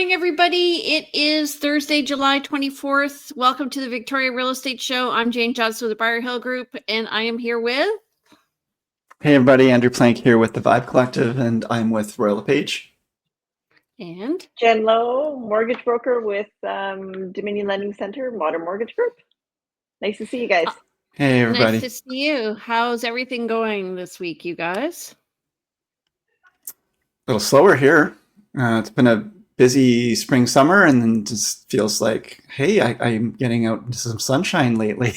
morning, everybody. It is Thursday, July 24th. Welcome to the Victoria Real Estate Show. I'm Jane Johnston with the Briar Hill Group, and I am here with... Hey, everybody. Andrew Plank here with the Vibe Collective, and I'm with Royal LePage. And... Jen Lowe, mortgage broker with Dominion Lending Center, Modern Mortgage Group. Nice to see you guys. Hey, everybody. Nice to see you. How's everything going this week, you guys? A little slower here. It's been a busy spring, summer, and then just feels like, hey, I'm getting out into some sunshine lately.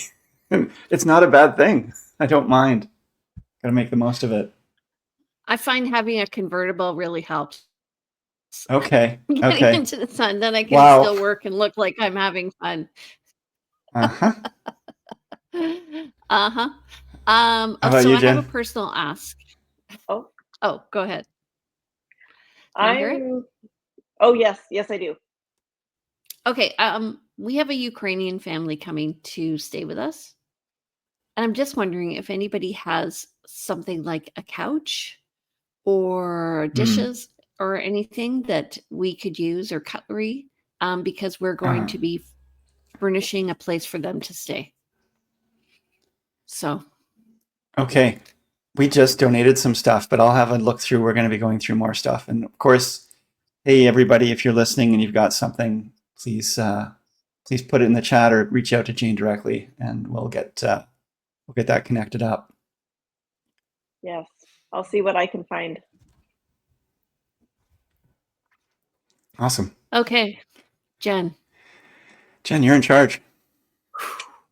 It's not a bad thing. I don't mind. Got to make the most of it. I find having a convertible really helps. Okay. Getting into the sun, then I can still work and look like I'm having fun. Uh-huh. Uh-huh. How about so you, I Jen? have a personal ask. Oh, go ahead. Oh, yes, I do. Okay, we have a Ukrainian family coming to stay with us. And I'm just wondering if anybody has something like a couch or dishes or anything that we could use, or cutlery, because we're going to be furnishing a place for them to stay. So. Okay. We just donated some stuff, but I'll have a look through. We're going to be going through more stuff. And of course, hey, everybody, if you're listening and you've got something, please put it in the chat or reach out to Jane directly, and we'll get that connected up. Yes, I'll see what I can find. Awesome. Okay, Jen. Jen, you're in charge.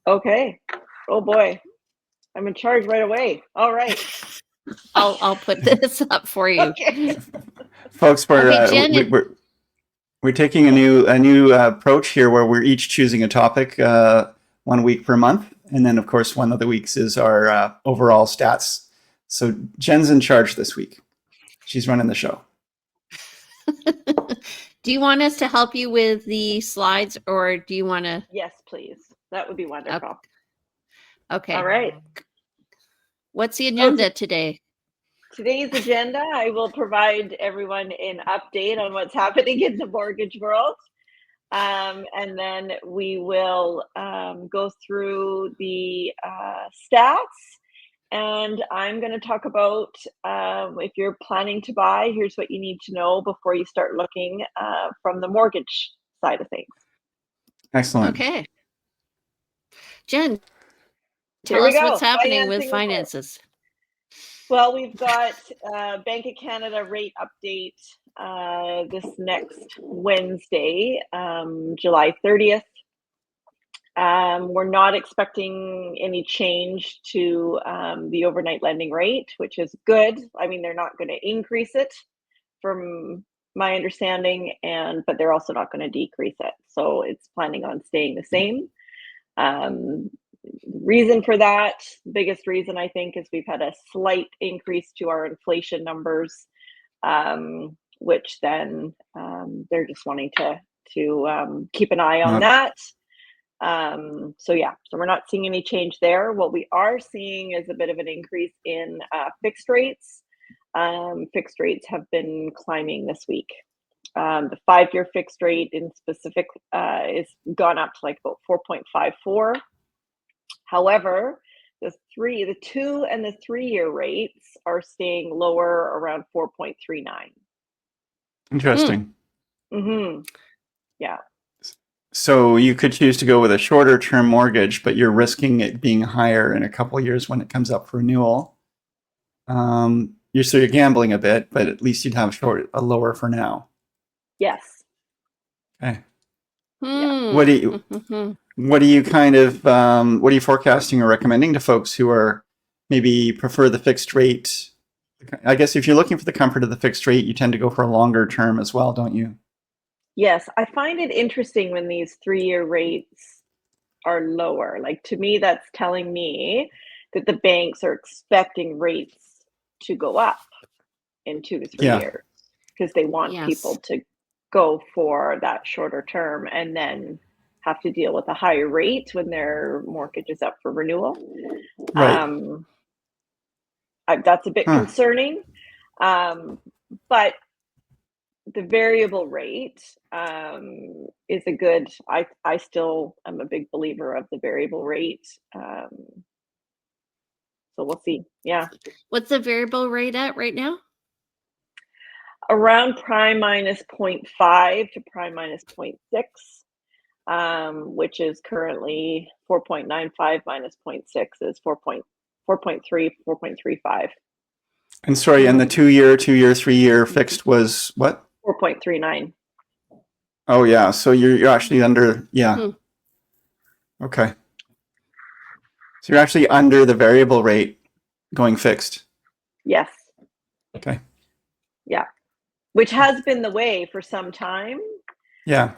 Okay. Oh boy, I'm in charge right away. All right. I'll put this up for you. Okay. Folks, we're taking a new approach here where we're each choosing a topic 1 week per month, and then of course one of the weeks is our overall stats. So Jen's in charge this week. She's running the show. Do you want us to help you with the slides, or do you want to? Yes, please. That would be wonderful. Okay. All right. What's the agenda today? Today's agenda, I will provide everyone an update on what's happening in the mortgage world. And then we will go through the stats. And I'm going to talk about if you're planning to buy, here's what you need to know before you start looking from the mortgage side of things. Excellent. Okay. Jen, tell us what's happening with finances. Well, we've got Bank of Canada rate update this next Wednesday, July 30th. We're not expecting any change to the overnight lending rate, which is good. I mean, they're not going to increase it from my understanding, but they're also not going to decrease it. So it's planning on staying the same. Reason for that, biggest reason I think, is we've had a slight increase to our inflation numbers, which then they're just wanting to keep an eye on that. So we're not seeing any change there. What we are seeing is a bit of an increase in fixed rates. Fixed rates have been climbing this week. The 5-year fixed rate in specific is gone up to like about 4.54. However, the 2 and the 3-year rates are staying lower, around 4.39. Interesting. Yeah. So you could choose to go with a shorter term mortgage, but you're risking it being higher in a couple of years when it comes up for renewal. You're gambling a bit, but at least you'd have a lower for now. Yes. Okay. Yeah. What are you forecasting or recommending to folks who are maybe prefer the fixed rate? I guess if you're looking for the comfort of the fixed rate, you tend to go for a longer term as well, don't you? Yes, I find it interesting when these 3-year rates are lower. Like, to me, that's telling me that the banks are expecting rates to go up in 2 to 3 years, because they want people to go for that shorter term and then have to deal with a higher rate when their mortgage is up for renewal. Right. That's a bit concerning, but the variable rate is a good. I still am a big believer of the variable rate. So we'll see. Yeah, What's the variable rate at right now? around prime minus 0.5 to prime minus 0.6, which is currently 4.95 minus 0.6 is 4.35. And sorry, and the 2-year, 3-year fixed was what? 4.39. Oh yeah, so you're actually under. Yeah. Hmm. Okay. So you're actually under the variable rate going fixed. Yes. Okay. Yeah. Which has been the way for some time. Yeah.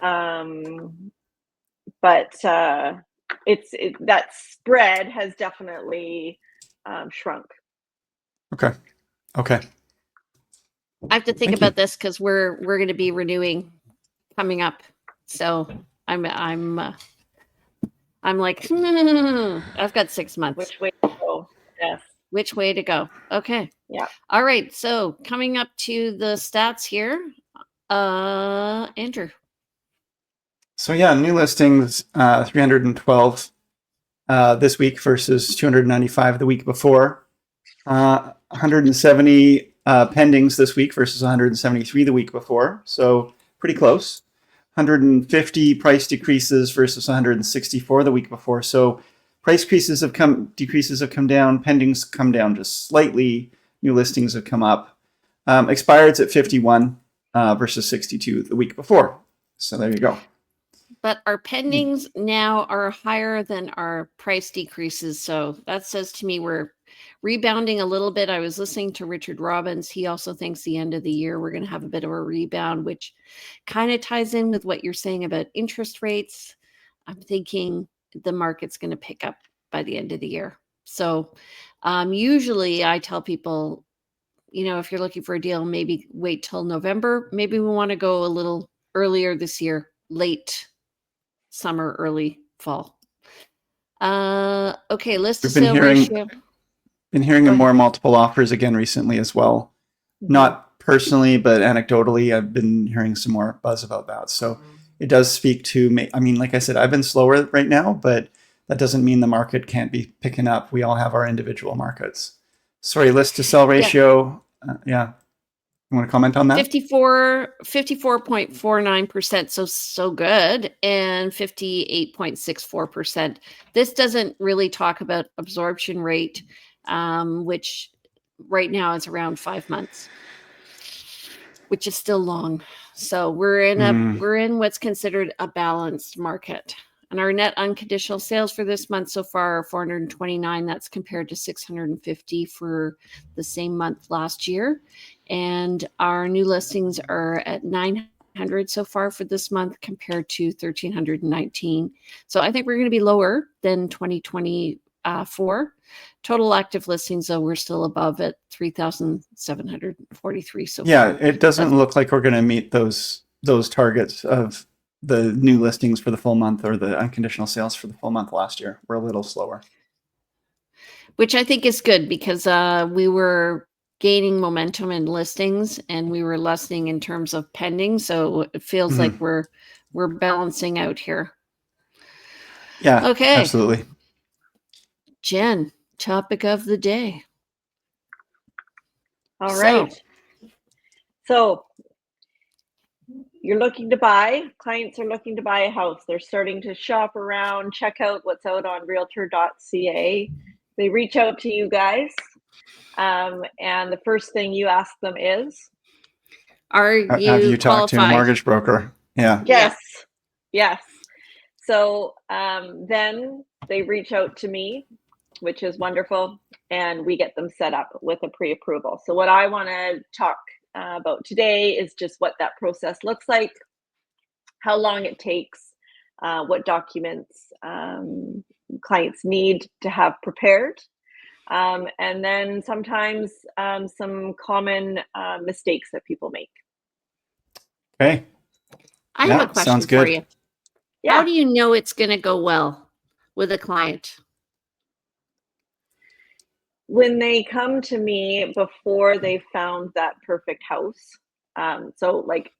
But that spread has definitely shrunk. Okay. Okay. I have to think Thank about you. this because we're going to be renewing coming up. So I'm like, I've got 6 months. Which way to go? Yes. Which way to go? Okay. Yeah. All right. So coming up to the stats here, Andrew. So yeah, new listings 312 this week versus 295 the week before. 170 pendings this week versus 173 the week before. So pretty close. 150 price decreases versus 164 the week before. So price decreases have come down. Pendings come down just slightly. New listings have come up. Expireds at 51 versus 62 the week before. So there you go. But our pendings now are higher than our price decreases. So that says to me we're rebounding a little bit. I was listening to Richard Robbins. He also thinks the end of the year we're going to have a bit of a rebound, which kind of ties in with what you're saying about interest rates. I'm thinking the market's going to pick up by the end of the year. So usually I tell people, if you're looking for a deal, maybe wait till November. Maybe we want to go a little earlier this year, late summer, early fall. Okay, list to We've been sale hearing ratio. of more multiple offers again recently as well. Not personally, but anecdotally, I've been hearing some more buzz about that. So it does speak to, I mean, like I said, I've been slower right now, but that doesn't mean the market can't be picking up. We all have our individual markets. Sorry, list to sell ratio. Yeah. You want to comment on that? 54.49%. So good. And 58.64%. This doesn't really talk about absorption rate, which right now is around 5 months, which is still long. So we're in what's considered a balanced market. And our net unconditional sales for this month so far are 429. That's compared to 650 for the same month last year. And our new listings are at 900 so far for this month compared to 1,319. So I think we're going to be lower than 2024. Total active listings, though, we're still above at 3,743 so far. Yeah, it doesn't look like we're going to meet those targets of the new listings for the full month or the unconditional sales for the full month last year. We're a little slower. Which I think is good because we were gaining momentum in listings and we were lessening in terms of pending. So it feels like we're balancing out here. Yeah, okay. Absolutely. Jen, topic of the day. All right. So you're looking to buy, clients are looking to buy a house. They're starting to shop around, check out what's out on realtor.ca. They reach out to you guys. And the first thing you ask them is, have you talked to a mortgage broker? Yeah. Yes. Yes. So then they reach out to me, which is wonderful, and we get them set up with a pre-approval. So what I want to talk about today is just what that process looks like, how long it takes, what documents clients need to have prepared, and then sometimes some common mistakes that people make. Okay. I have a question sounds good. for you. Yeah. How do you know it's going to go well with a client? When they come to me before they found that perfect house, So like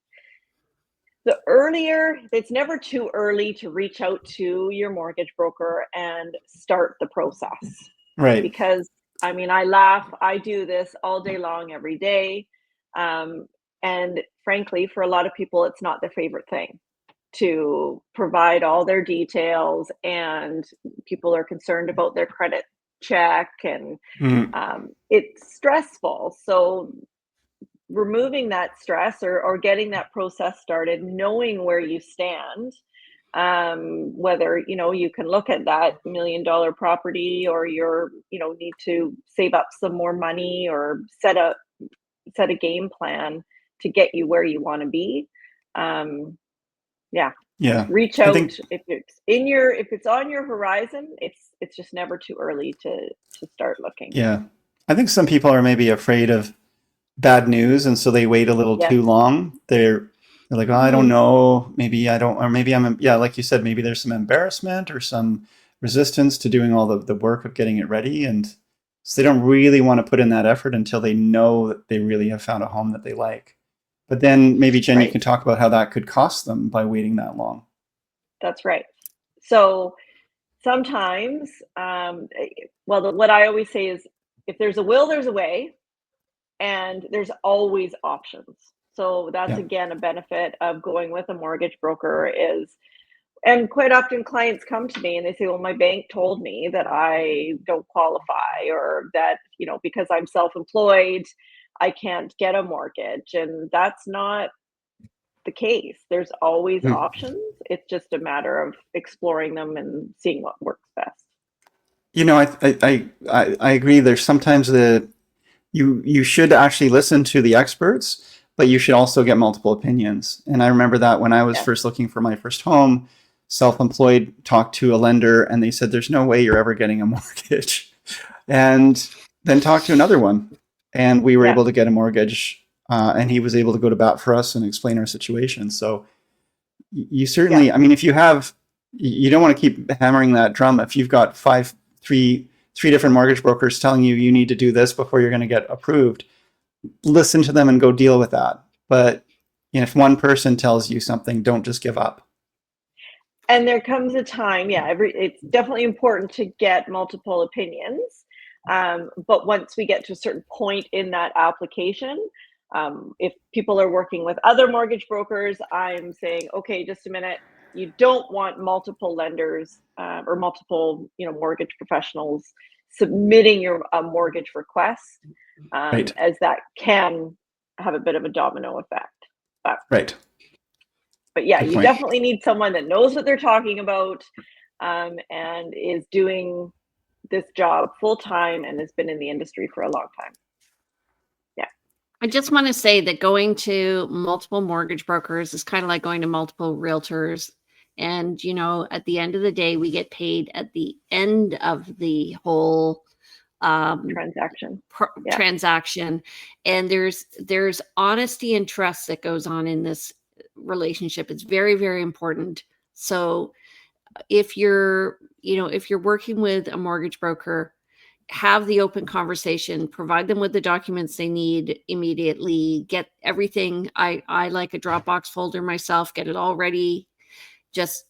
the earlier, it's never too early to reach out to your mortgage broker and start the process. Right. Because I mean, I laugh, I do this all day long, every day. And frankly, for a lot of people, it's not their favorite thing to provide all their details, and people are concerned about their credit check, and it's stressful. So removing that stress, or getting that process started, knowing where you stand, whether you can look at that $1 million property, or you're need to save up some more money, or set a game plan to get you where you want to be. Yeah, Yeah. reach I out think, if it's on your horizon. It's just never too early to start looking. yeah. I think some people are maybe afraid of bad news, and so they wait a little Yes. too long. They're like, oh, I don't know, maybe I don't, or maybe like you said, maybe there's some embarrassment or some resistance to doing all the work of getting it ready, and so they don't really want to put in that effort until they know that they really have found a home that they like. But then maybe, Jen, you Right. can talk about how that could cost them by waiting that long. That's right. So sometimes, what I always say is, if there's a will, there's a way, and there's always options. So that's Yeah. again a benefit of going with a mortgage broker is, and quite often clients come to me and they say, well, my bank told me that I don't qualify, or that, because I'm self-employed, I can't get a mortgage. And that's not the case. There's always Mm. options. It's just a matter of exploring them and seeing what works best. I agree. There's sometimes you should actually listen to the experts, but you should also get multiple opinions. And I remember that when I was Yes. first looking for my first home, self-employed, talked to a lender, and they said, there's no way you're ever getting a mortgage. And then talked to another one, and we were Yeah. able to get a mortgage, and he was able to go to bat for us and explain our situation. So you certainly, I mean, if you don't want to keep hammering that drum. If you've got three different mortgage brokers telling you need to do this before you're going to get approved, listen to them and go deal with that. But if one person tells you something, don't just give up. And there comes a time, it's definitely important to get multiple opinions. But once we get to a certain point in that application, if people are working with other mortgage brokers, I'm saying, okay, just a minute. You don't want multiple lenders, or multiple, mortgage professionals submitting your mortgage request, Right. as that can have a bit of a domino effect. Right. But yeah, Good you point. definitely need someone that knows what they're talking about, and is doing this job full time and has been in the industry for a long time. Yeah. I just want to say that going to multiple mortgage brokers is kind of like going to multiple realtors. And, at the end of the day, we get paid at the end of the whole Transaction. transaction. And there's honesty and trust that goes on in this relationship. It's very, very important. So if you're working with a mortgage broker, have the open conversation, provide them with the documents they need immediately, get everything. I like a Dropbox folder myself, get it all ready. Just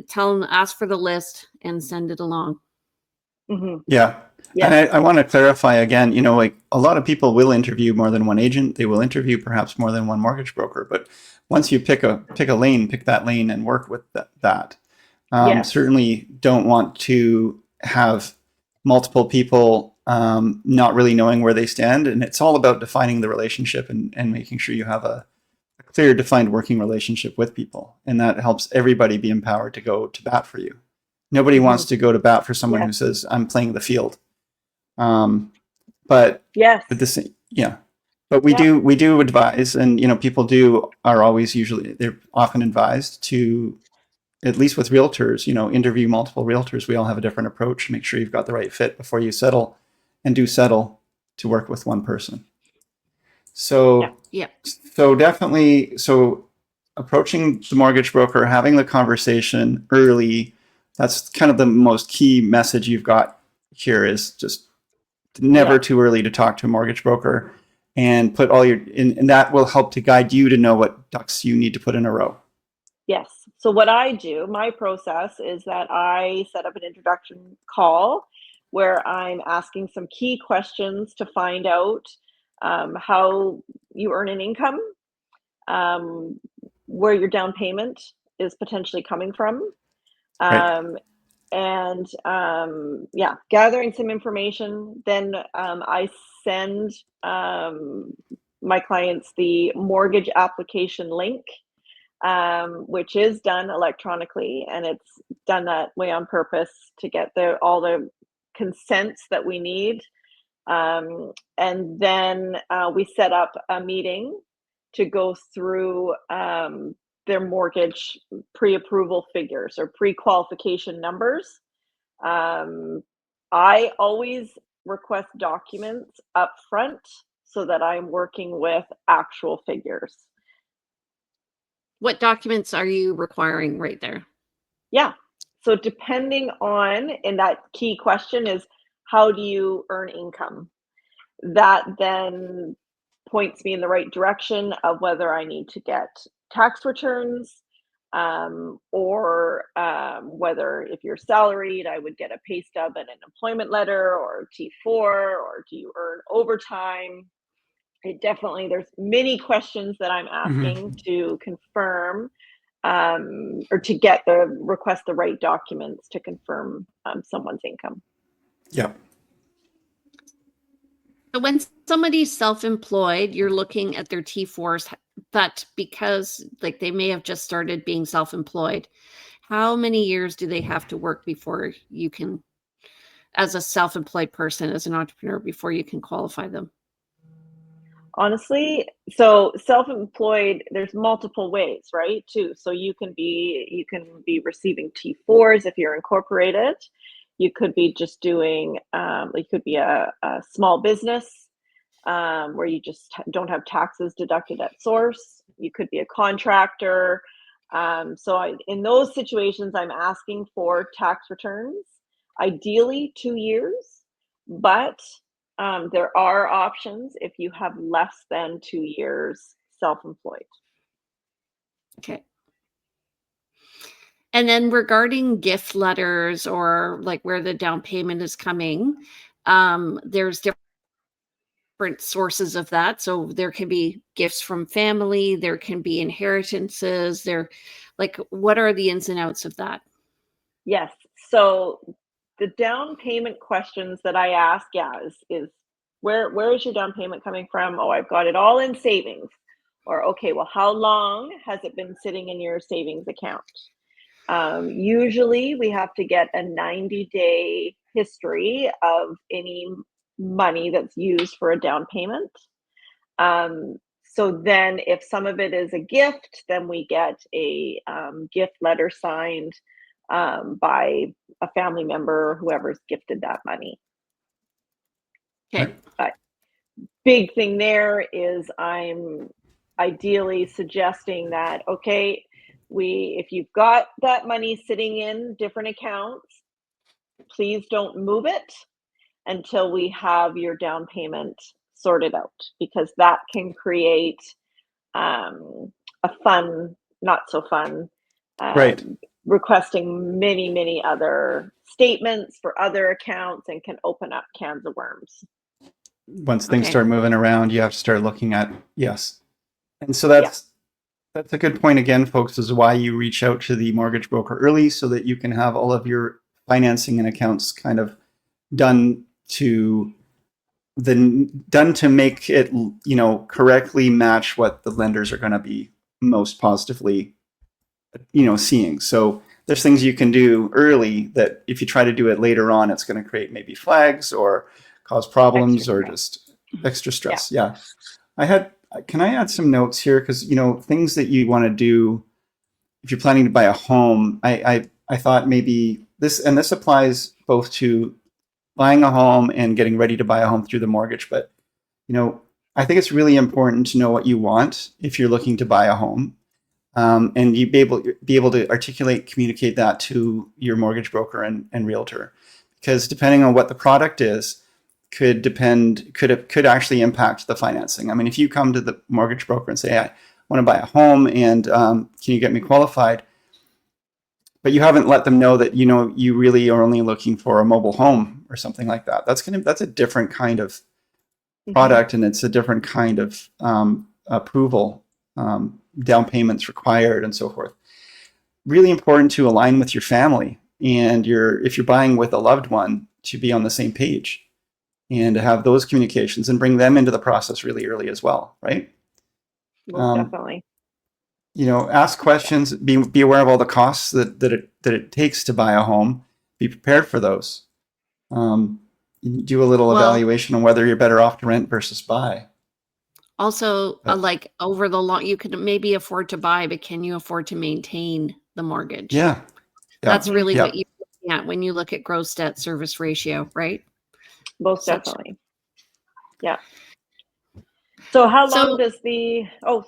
tell them, ask for the list and send it along. Mm-hmm. Yeah. Yes. And I want to clarify again, like a lot of people will interview more than one agent. They will interview perhaps more than one mortgage broker. But once you pick that lane and work with that. Yes. Certainly don't want to have multiple people not really knowing where they stand. And it's all about defining the relationship and making sure you have a clear, defined working relationship with people. And that helps everybody be empowered to go to bat for you. Nobody wants to go to bat for someone who says, I'm playing the field. But yes. at the same, but we do advise, and people they're often advised to, at least with realtors, interview multiple realtors. We all have a different approach. Make sure you've got the right fit before you settle, and do settle to work with one person. So definitely, approaching the mortgage broker, having the conversation early, that's kind of the most key message you've got here, is just never too early to talk to a mortgage broker. and put all and that will help to guide you to know what ducks you need to put in a row. Yes. So what I do, my process is that I set up an introduction call where I'm asking some key questions to find out how you earn an income, um, where your down payment is potentially coming from, Right. and yeah, gathering some information. Then I send my clients the mortgage application link, which is done electronically, and it's done that way on purpose to get all the consents that we need. And then we set up a meeting to go through their mortgage pre-approval figures or pre-qualification numbers. I always request documents up front so that I'm working with actual figures. What documents are you requiring right there? Yeah. So depending on, and that key question is, how do you earn income? That then points me in the right direction of whether I need to get tax returns, or whether if you're salaried, I would get a pay stub and an employment letter or T4, or do you earn overtime? There's many questions that I'm asking to confirm, or to request the right documents to confirm someone's income. Yep. So when somebody's self-employed, you're looking at their T4s, but because like they may have just started being self-employed, how many years do they have to work before you can, as a self-employed person, as an entrepreneur, before you can qualify them? Honestly, so self-employed, there's multiple ways, right? Too. So you can be receiving T4s if you're incorporated. You could be just doing, it could be a small business where you just don't have taxes deducted at source. You could be a contractor. In those situations, I'm asking for tax returns, ideally 2 years, but there are options if you have less than 2 years self-employed. Okay. And then regarding gift letters or like where the down payment is coming, there's different sources of that. So there can be gifts from family, there can be inheritances, what are the ins and outs of that? Yes. So the down payment questions that I ask, is where is your down payment coming from? Oh, I've got it all in savings. Or okay, well, how long has it been sitting in your savings account? Usually we have to get a 90-day history of any money that's used for a down payment. So then if some of it is a gift, then we get a gift letter signed by a family member or whoever's gifted that money. Okay. But big thing there is I'm ideally suggesting that, okay, if you've got that money sitting in different accounts, please don't move it until we have your down payment sorted out, because that can create a fun, not so fun, Right. requesting many other statements for other accounts and can open up cans of worms. Once things Okay. start moving around, you have to start looking at, yes. And so that's a good point again, folks, is why you reach out to the mortgage broker early so that you can have all of your financing and accounts kind of done to make it, correctly match what the lenders are going to be most positively, seeing. So there's things you can do early that if you try to do it later on, it's going to create maybe flags or cause problems or just extra stress. Yeah. Can I add some notes here? Because, things that you want to do if you're planning to buy a home, I thought maybe this applies both to buying a home and getting ready to buy a home through the mortgage. But, I think it's really important to know what you want if you're looking to buy a home. And you be able to communicate that to your mortgage broker and realtor. Because depending on what the product is, could actually impact the financing. I mean, if you come to the mortgage broker and say, I want to buy a home and can you get me qualified? But you haven't let them know that, you really are only looking for a mobile home or something like that. That's a different kind of product, and it's a different kind of approval, down payments required, and so forth. Really important to align with your family, and if you're buying with a loved one, to be on the same page and to have those communications and bring them into the process really early as well, right? Most definitely. Ask questions, be aware of all the costs that it takes to buy a home, be prepared for those. Do a little evaluation on whether you're better off to rent versus buy. Also, like over the long, you can maybe afford to buy, but can you afford to maintain the mortgage? Yeah. That's really what you're looking at when you look at gross debt service ratio, right? Most definitely. Yeah. So how long does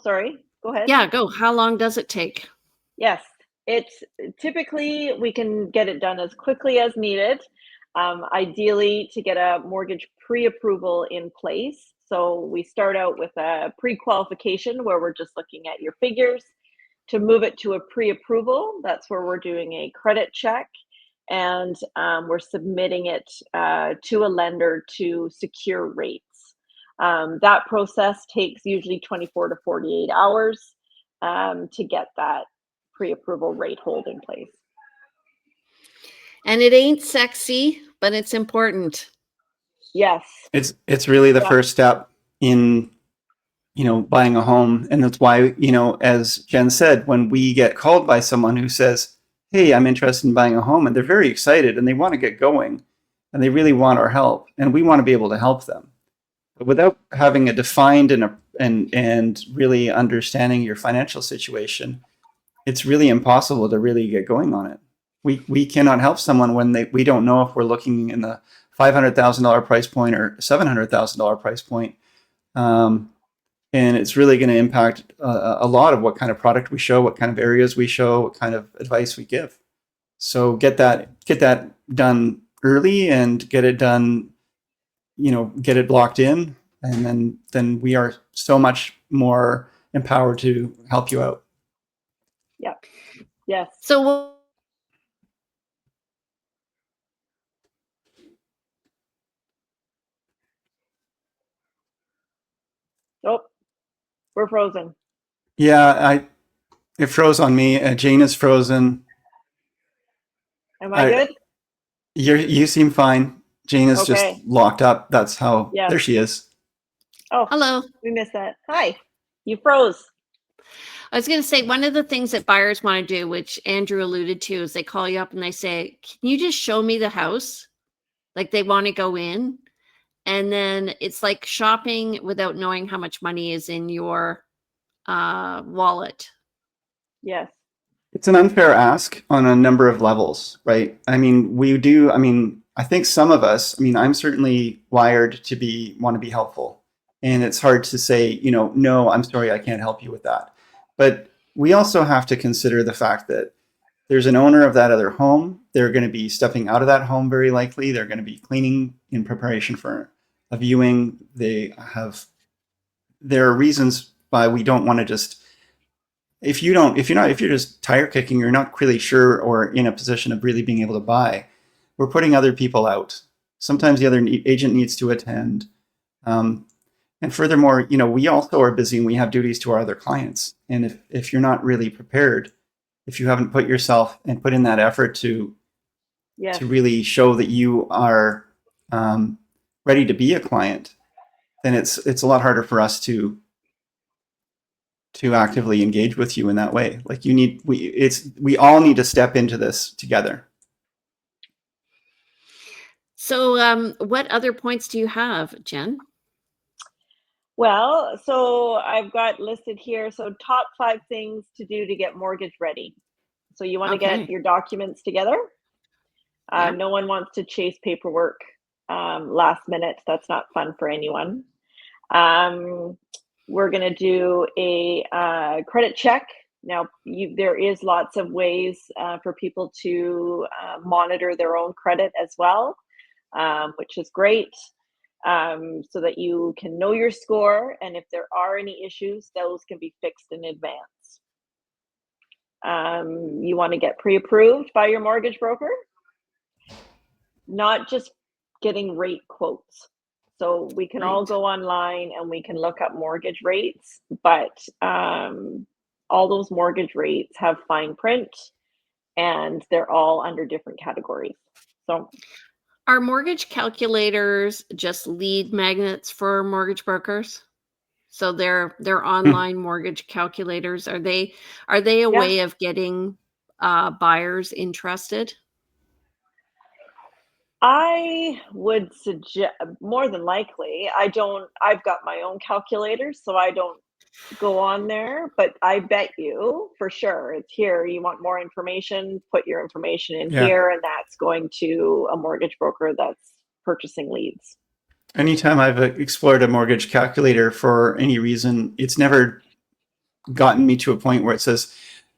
sorry, go ahead. Yeah, go. How long does it take? Yes, it's typically we can get it done as quickly as needed. Ideally to get a mortgage pre-approval in place. So we start out with a pre-qualification where we're just looking at your figures. To move it to a pre-approval, that's where we're doing a credit check, and we're submitting it to a lender to secure rates. That process takes usually 24 to 48 hours to get that pre-approval rate hold in place. And it ain't sexy, but it's important. Yes. It's really the first step in, buying a home. And that's why, as Jen said, when we get called by someone who says, hey, I'm interested in buying a home, and they're very excited and they want to get going and they really want our help, and we want to be able to help them. But without having a defined and really understanding your financial situation, it's really impossible to really get going on it. We cannot help someone when we don't know if we're looking in the $500,000 price point or $700,000 price point. And it's really going to impact a lot of what kind of product we show, what kind of areas we show, what kind of advice we give. So get that done early and get it done, get it blocked in, and then we are so much more empowered to help you out. Yeah. Yes. So Oh, we're frozen. Yeah, it froze on me. Jane is frozen. Am I good? You seem fine. Jane is just locked up. That's how. Yes. There she is. Oh, hello. We missed that. Hi. You froze. I was going to say, one of the things that buyers want to do, which Andrew alluded to, is they call you up and they say, can you just show me the house? Like they want to go in. And then it's like shopping without knowing how much money is in your wallet. Yes. It's an unfair ask on a number of levels, right? I think some of us, I'm certainly wired to want to be helpful. And it's hard to say, no, I'm sorry, I can't help you with that. But we also have to consider the fact that there's an owner of that other home. They're going to be stepping out of that home very likely. They're going to be cleaning in preparation for a viewing. There are reasons why we don't want to just, if you're just tire kicking, you're not really sure or in a position of really being able to buy, we're putting other people out. Sometimes the other agent needs to attend. And furthermore, we also are busy and we have duties to our other clients. And if you're not really prepared, if you haven't put yourself and put in that effort to really show that you are ready to be a client, then it's a lot harder for us to actively engage with you in that way. Like we all need to step into this together. So what other points do you have, Jen? Well, so I've got listed here. So top 5 things to do to get mortgage ready. So you want to get your documents together. No one wants to chase paperwork last minute. That's not fun for anyone. We're going to do a credit check. Now, there is lots of ways for people to monitor their own credit as well, which is great. so that you can know your score, and if there are any issues, those can be fixed in advance. You want to get pre-approved by your mortgage broker, not just getting rate quotes. So we can all go online and we can look up mortgage rates, but all those mortgage rates have fine print and they're all under different categories. So Are mortgage calculators just lead magnets for mortgage brokers? So they're online mortgage calculators. Are they a way of getting buyers interested? I would suggest, more than likely, I've got my own calculators, so I don't go on there, but I bet you for sure it's here. You want more information, put your information in here, and that's going to a mortgage broker that's purchasing leads. Anytime I've explored a mortgage calculator for any reason, it's never gotten me to a point where it says,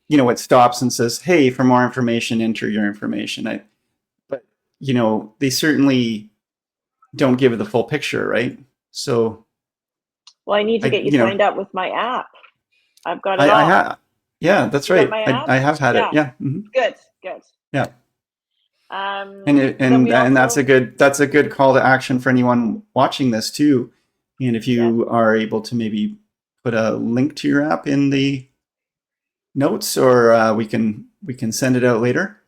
it stops and says, hey, for more information, enter your information. But they certainly don't give the full picture, right? So, well, I need to get you signed up with my app. I've got it all. Yeah, that's right. I have had it. Yeah. Mm-hmm. Good. Yeah. And that's a good call to action for anyone watching this too. And if you are able to maybe put a link to your app in the notes, or we can send it out later.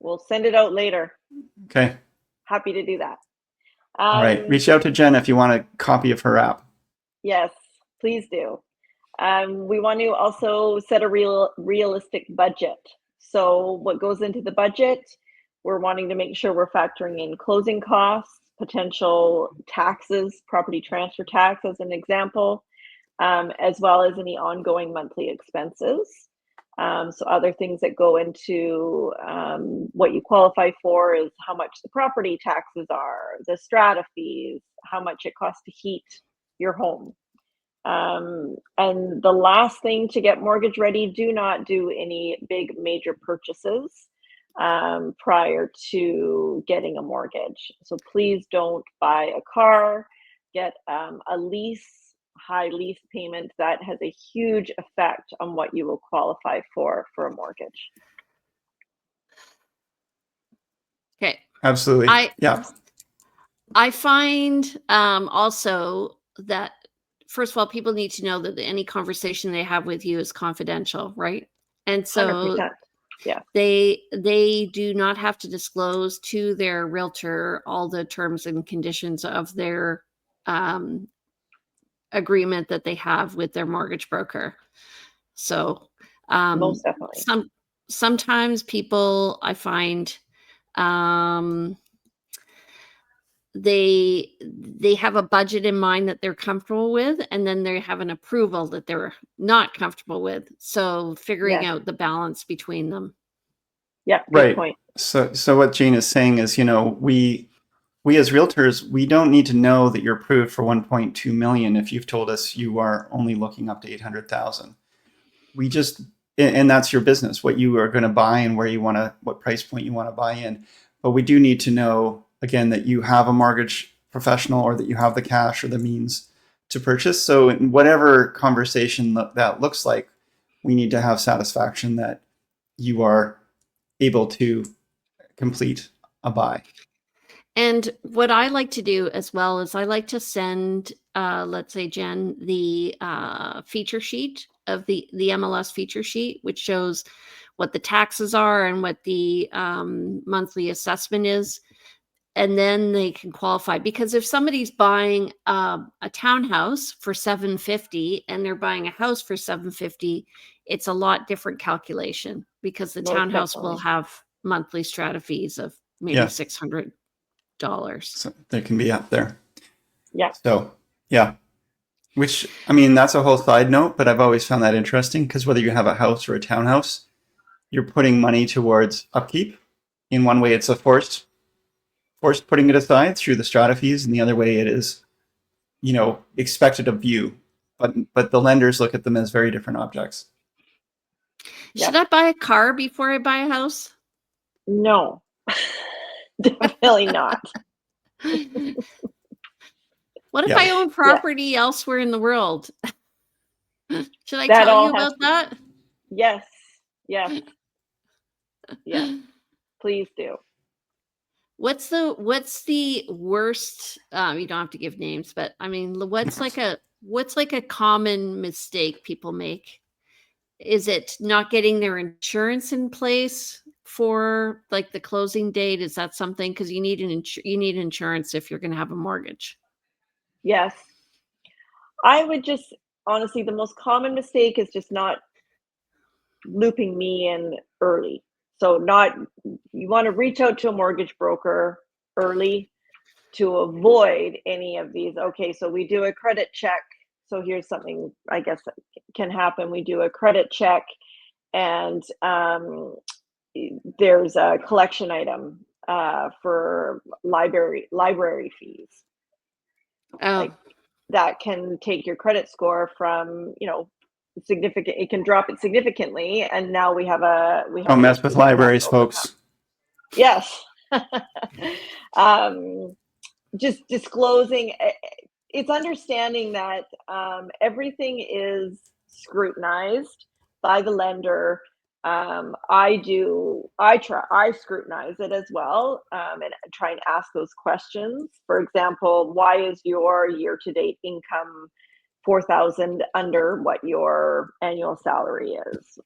We'll send it out later. Okay. Happy to do that. All right. Reach out to Jen if you want a copy of her app. Yes, please do. We want to also set a realistic budget. So what goes into the budget? We're wanting to make sure we're factoring in closing costs, potential taxes, property transfer tax as an example, as well as any ongoing monthly expenses. So other things that go into what you qualify for is how much the property taxes are, the strata fees, how much it costs to heat your home. And the last thing to get mortgage ready, do not do any big major purchases prior to getting a mortgage. So please don't buy a car, get a high lease payment. That has a huge effect on what you will qualify for a mortgage. Okay. Absolutely. I find also that, first of all, people need to know that any conversation they have with you is confidential, right? And so 100%. Yeah. They do not have to disclose to their realtor all the terms and conditions of their agreement that they have with their mortgage broker. So most definitely. Sometimes people, I find, they have a budget in mind that they're comfortable with, and then they have an approval that they're not comfortable with. So figuring out the balance between them. Yeah, good point. So what Jane is saying is, we as realtors, we don't need to know that you're approved for 1.2 million if you've told us you are only looking up to 800,000. And that's your business, what you are going to buy and what price point you want to buy in. But we do need to know, again, that you have a mortgage professional or that you have the cash or the means to purchase. So in whatever conversation that looks like, we need to have satisfaction that you are able to complete a buy. And what I like to do as well is I like to send, let's say, Jen, the feature sheet of the MLS feature sheet, which shows what the taxes are and what the monthly assessment is. And then they can qualify, because if somebody's buying a townhouse for $750 and they're buying a house for $750, it's a lot different calculation, because the townhouse will have monthly strata fees of maybe $600. So they can be up there. Yeah. So which, I mean, that's a whole side note, but I've always found that interesting, because whether you have a house or a townhouse, you're putting money towards upkeep. In one way, it's a forced putting it aside through the strata fees, and the other way it is, expected of you. But the lenders look at them as very different objects. Should I buy a car before I buy a house? No, definitely not. What if Yeah. I own property elsewhere in the world? Should I That tell all you has about that? Yes, yes, yes. Please do. What's the worst, you don't have to give names, but I mean, what's like a common mistake people make? Is it not getting their insurance in place for like the closing date? Is that something? Because you need you need insurance if you're going to have a mortgage. Yes. I would just honestly, the most common mistake is just not looping me in early. So you want to reach out to a mortgage broker early to avoid any of these. Okay, so we do a credit check. So here's something I guess that can happen. We do a credit check and there's a collection item for library fees. Oh, Like that can take your credit score from, significant, it can drop it significantly. And now we have Don't mess with libraries, overcome. folks. Yes. Just disclosing, it's understanding that everything is scrutinized by the lender. I scrutinize it as well, and try and ask those questions. For example, why is your year-to-date income 4,000 under what your annual salary is?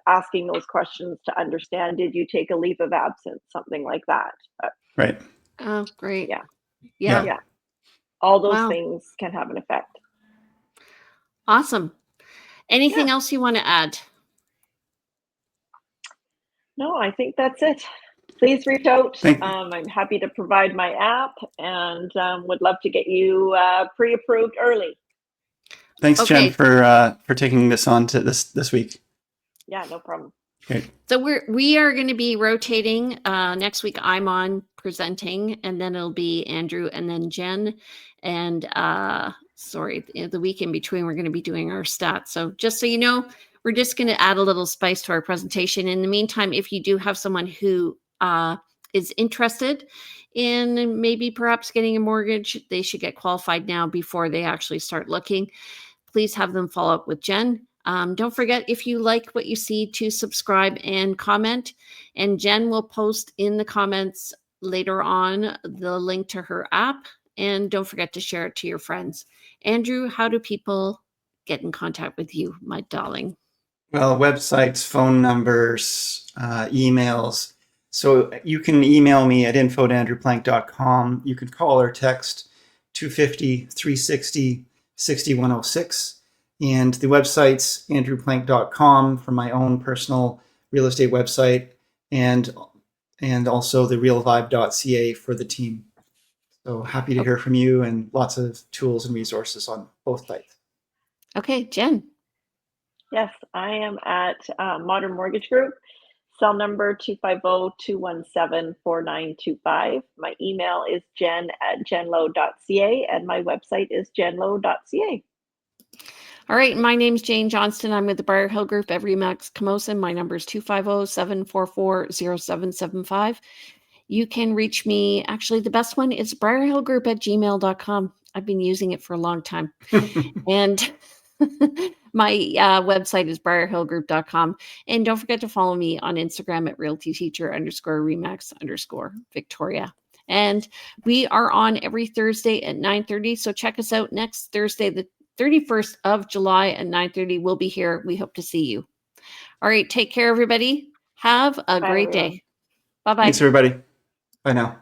Asking those questions to understand, did you take a leave of absence, something like that. Right. oh, great. Yeah. Yeah. Yeah. All those Wow. things can have an effect. Awesome. Anything Yeah. else you want to add? No, I think that's it. Please reach out. Thank- I'm happy to provide my app and would love to get you pre-approved early. Thanks, Okay. Jen, for taking this on to this week. Yeah, no problem. Great. So we are going to be rotating. Next week I'm on presenting, and then it'll be Andrew and then Jen. And the week in between we're going to be doing our stats. So just so you know, we're just going to add a little spice to our presentation. In the meantime, if you do have someone who is interested in maybe perhaps getting a mortgage, they should get qualified now before they actually start looking. Please have them follow up with Jen. Don't forget, if you like what you see, to subscribe and comment. And Jen will post in the comments later on the link to her app. And don't forget to share it to your friends. Andrew, how do people get in contact with you, my darling? Well, websites, phone numbers, emails. So you can email me at info@andrewplank.com. You can call or text 250-360-6106. And the website's andrewplank.com for my own personal real estate website, and also the realvibe.ca for the team. So happy to hear from you, and lots of tools and resources on both sites. Okay, Jen. Yes, I am at Modern Mortgage Group, cell number 250-217-4925. My email is jen@jenlowe.ca, and my website is jenlowe.ca. All right, my name's Jane Johnston. I'm with the Briar Hill Group at Remax Camosun. My number is 250-744-0775. You can reach me. Actually, the best one is briarhillgroup@gmail.com. I've been using it for a long time. And my website is briarhillgroup.com. And don't forget to follow me on Instagram at realtyteacher_remax_Victoria. And we are on every Thursday at 9:30. So check us out next Thursday, the 31st of July at 9:30. We'll be here. We hope to see you. All right. Take care, everybody. Have a great day. Bye-bye. Thanks, everybody. Bye now.